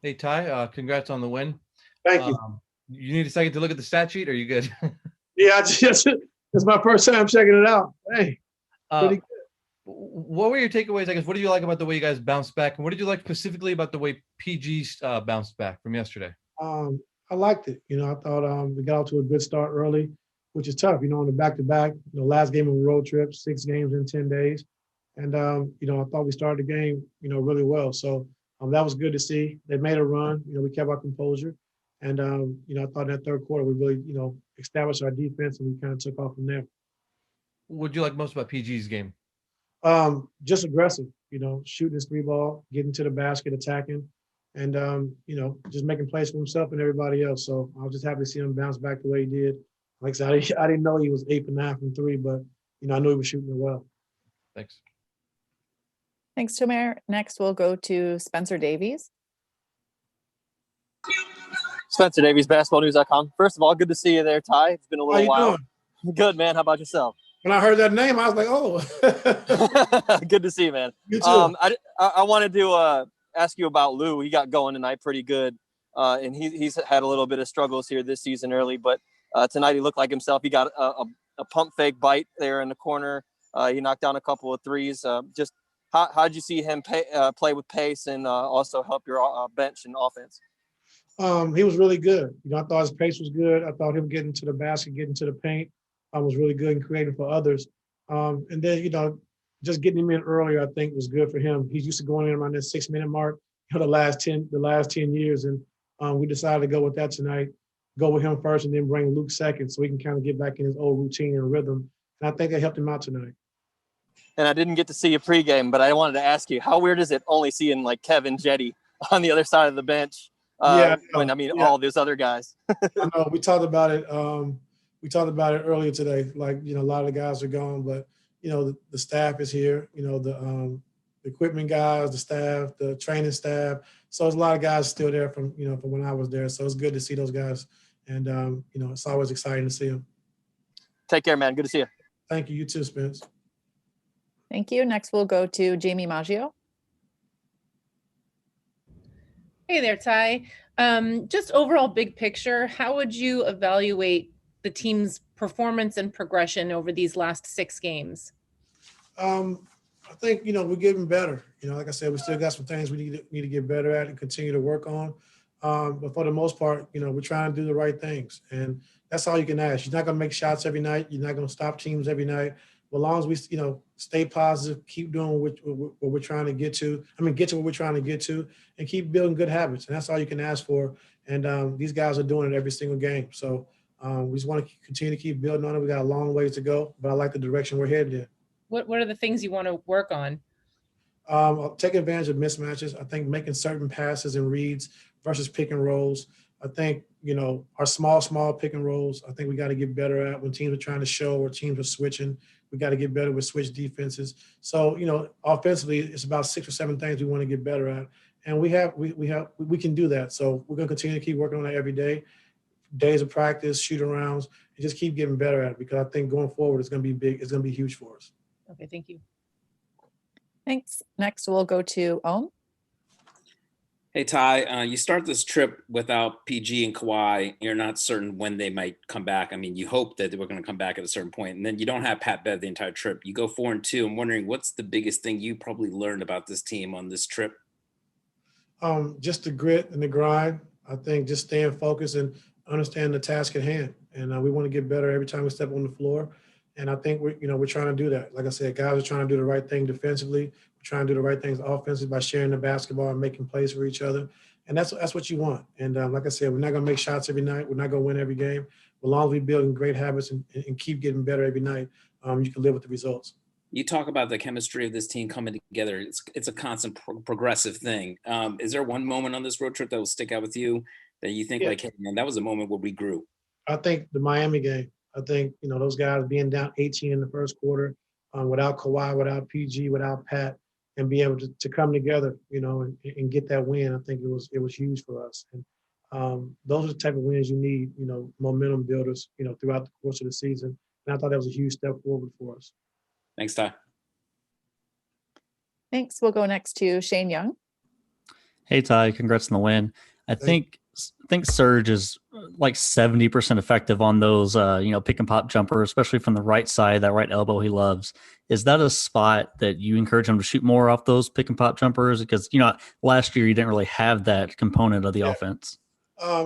Hey, Ty, congrats on the win. Thank you. You need a second to look at the stat sheet? Or are you good? Yeah, it's my first time checking it out. Hey, uh, pretty good. what were your takeaways? I guess, what did you like about the way you guys bounced back? And what did you like specifically about the way PG bounced back from yesterday? Um, I liked it. I thought we got off to a good start early, which is tough. On the back-to-back, last game of a road trip, 6 games in 10 days, and I thought we started the game, really well. So that was good to see. They made a run. We kept our composure, and I thought in that third quarter we really, established our defense, and we kind of took off from there. What did you like most about PG's game? Just aggressive, shooting his three ball, getting to the basket, attacking, and just making plays for himself and everybody else. So I was just happy to see him bounce back the way he did. Like I said, I didn't know he was 8 for 9 from three, but I knew he was shooting it well. Thanks. Thanks, Tomer. Next, we'll go to Spencer Davies. Spencer Davies, basketballnews.com. First of all, good to see you there, Ty. It's been a little while. Doing? Good, man. How about yourself? When I heard that name, I was like, oh. Good to see you, man. You too. I wanted to ask you about Lue. He got going tonight pretty good, and he's had a little bit of struggles here this season early, but tonight he looked like himself. He got a pump fake bite there in the corner. He knocked down a couple of threes. Just how did you see him play with pace and also help your bench and offense? He was really good. I thought his pace was good. I thought him getting to the basket, getting to the paint, was really good and creating for others. And then, just getting him in earlier, I think was good for him. He's used to going in around that 6-minute mark, the last 10 years. And we decided to go with that tonight, go with him first and then bring Luke second so he can kind of get back in his old routine and rhythm. And I think that helped him out tonight. And I didn't get to see a pregame, but I wanted to ask you, how weird is it only seeing like Kevin Jetty on the other side of the bench? All these other guys. I know. We talked about it. We talked about it earlier today. Like, a lot of the guys are gone, but the staff is here. The equipment guys, the staff, the training staff. So there's a lot of guys still there from when I was there. So it's good to see those guys, and it's always exciting to see them. Take care, man. Good to see you. Thank you. You too, Spence. Thank you. Next, we'll go to Jamie Maggio. Hey there, Ty. Just overall big picture, how would you evaluate the team's performance and progression over these last 6 games? I think, we're getting better. Like I said, we still got some things we need to get better at and continue to work on. But for the most part, we're trying to do the right things. And that's all you can ask. You're not going to make shots every night. You're not going to stop teams every night. But as long as we, stay positive, keep doing what we're trying to get to. Get to what we're trying to get to and keep building good habits. And that's all you can ask for. And these guys are doing it every single game. So we just want to continue to keep building on it. We got a long ways to go, but I like the direction we're headed in. What are the things you want to work on? I'll take advantage of mismatches. I think making certain passes and reads versus pick and rolls. I think, our small pick and rolls, I think we got to get better at when teams are trying to show or teams are switching. We got to get better with switch defenses. So, offensively, it's about 6 or 7 things we want to get better at. And we can do that. So we're going to continue to keep working on that every day. Days of practice, shoot arounds, and just keep getting better at it because I think going forward it's going to be big. It's going to be huge for us. Okay, thank you. Thanks. Next, we'll go to Ohm. Hey, Ty, you start this trip without PG and Kawhi. You're not certain when they might come back. You hope that they were going to come back at a certain point, and then you don't have Pat Bev the entire trip. You go 4-2. I'm wondering what's the biggest thing you probably learned about this team on this trip? Just the grit and the grind. I think just staying focused and understand the task at hand. And we want to get better every time we step on the floor. And I think we're trying to do that. Like I said, guys are trying to do the right thing defensively. We're trying to do the right things offensively by sharing the basketball and making plays for each other. And that's what you want. And like I said, we're not going to make shots every night. We're not going to win every game. But as long as we're building great habits and keep getting better every night, you can live with the results. You talk about the chemistry of this team coming together. It's a constant progressive thing. Is there one moment on this road trip that will stick out with you that you think hey, man, that was a moment where we grew? I think the Miami game. I think, those guys being down 18 in the first quarter without Kawhi, without PG, without Pat, and be able to come together, and get that win. I think it was huge for us. And those are the type of wins you need, momentum builders, throughout the course of the season. And I thought that was a huge step forward for us. Thanks, Ty. Thanks. We'll go next to Shane Young. Hey Ty, congrats on the win. I think Surge is like 70% effective on those pick and pop jumpers, especially from the right side, that right elbow he loves. Is that a spot that you encourage him to shoot more off those pick and pop jumpers? Because last year you didn't really have that component of the offense.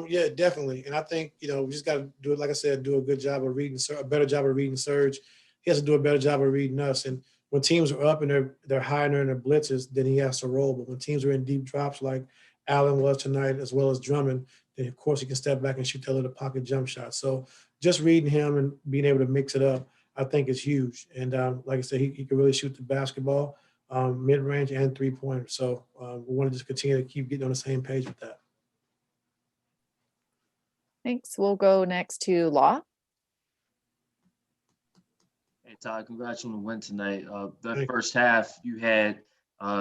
Yeah, definitely. And I think, we just got to do it, like I said, do a good job of a better job of reading Surge. He has to do a better job of reading us. And when teams are up and they're high in their blitzes, then he has to roll. But when teams are in deep drops like Allen was tonight, as well as Drummond, then of course he can step back and shoot that little pocket jump shot. So just reading him and being able to mix it up, I think is huge. And like I said, he can really shoot the basketball, mid-range and three-pointer. So we want to just continue to keep getting on the same page with that. Thanks. We'll go next to Law. Hey, Todd, congrats on the win tonight. The first half, you had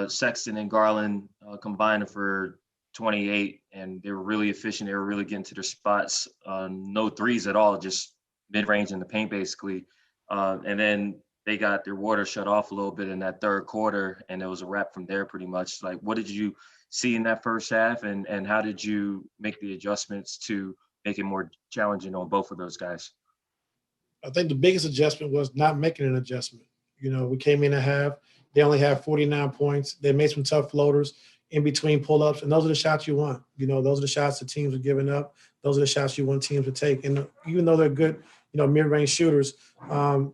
Sexton and Garland combining for 28, and they were really efficient. They were really getting to their spots. No threes at all, just mid-range in the paint, basically. And then they got their water shut off a little bit in that third quarter, and it was a wrap from there pretty much. Like, what did you see in that first half, and how did you make the adjustments to make it more challenging on both of those guys? I think the biggest adjustment was not making an adjustment. We came in at half. They only had 49 points. They made some tough floaters in between pull-ups, and those are the shots you want. Those are the shots the teams are giving up. Those are the shots you want teams to take. And even though they're good, mid-range shooters,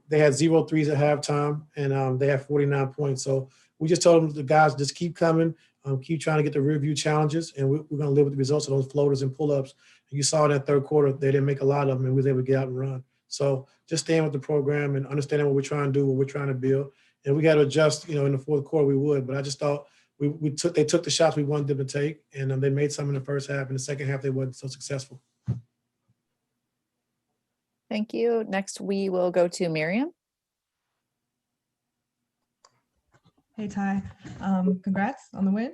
they had 0 threes at halftime, and they had 49 points. So we just told them, the guys, just keep coming, keep trying to get the rear view challenges, and we're going to live with the results of those floaters and pull-ups. And you saw in that third quarter, they didn't make a lot of them, and we was able to get out and run. So just staying with the program and understanding what we're trying to do, what we're trying to build. And we got to adjust, in the fourth quarter we would. But I just thought they took the shots we wanted them to take, and they made some in the first half. In the second half, they wasn't so successful. Thank you. Next, we will go to Miriam. Hey, Ty. Congrats on the win.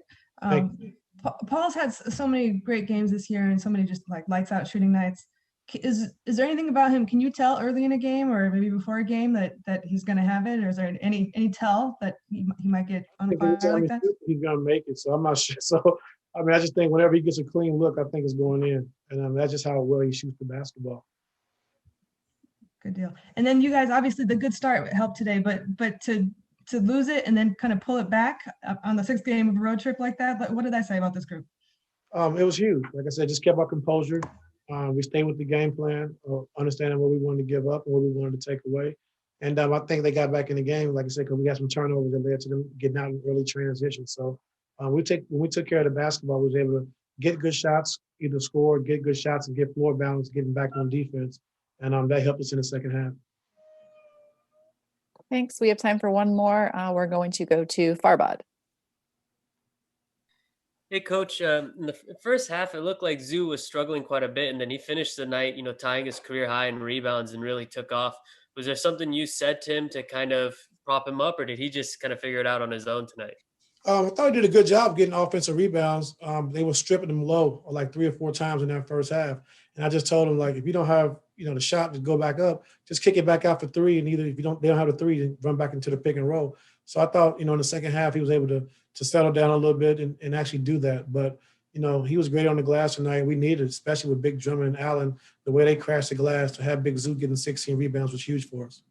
Paul's had so many great games this year and so many just like lights out shooting nights. Is there anything about him? Can you tell early in a game or maybe before a game that he's going to have it? Or is there any tell that he might get on fire like that? He's going to make it. So I'm not sure. So, I just think whenever he gets a clean look, I think it's going in. And that's just how well he shoots the basketball. Good deal. And then you guys, obviously the good start helped today, but to lose it and then kind of pull it back on the 6th game of a road trip like that, what did I say about this group? It was huge. Like I said, just kept our composure. We stayed with the game plan, understanding what we wanted to give up and what we wanted to take away. And I think they got back in the game, like I said, because we had some turnovers that led to them getting out in early transition. So when we took care of the basketball, we was able to get good shots, either score, get good shots, and get floor balance, getting back on defense. And that helped us in the second half. Thanks. We have time for one more. We're going to go to Farbad. Hey, Coach. In the first half, it looked like Zoo was struggling quite a bit, and then he finished the night, tying his career high in rebounds and really took off. Was there something you said to him to kind of prop him up, or did he just kind of figure it out on his own tonight? I thought he did a good job getting offensive rebounds. They were stripping him low like 3 or 4 times in that first half. And I just told him, like, if you don't have, the shot to go back up, just kick it back out for 3. And either if they don't have the 3, then run back into the pick and roll. So I thought, in the second half, he was able to settle down a little bit and actually do that. But, he was great on the glass tonight. We needed, especially with Big Drummond and Allen, the way they crashed the glass, to have Big Zoo getting 16 rebounds was huge for us.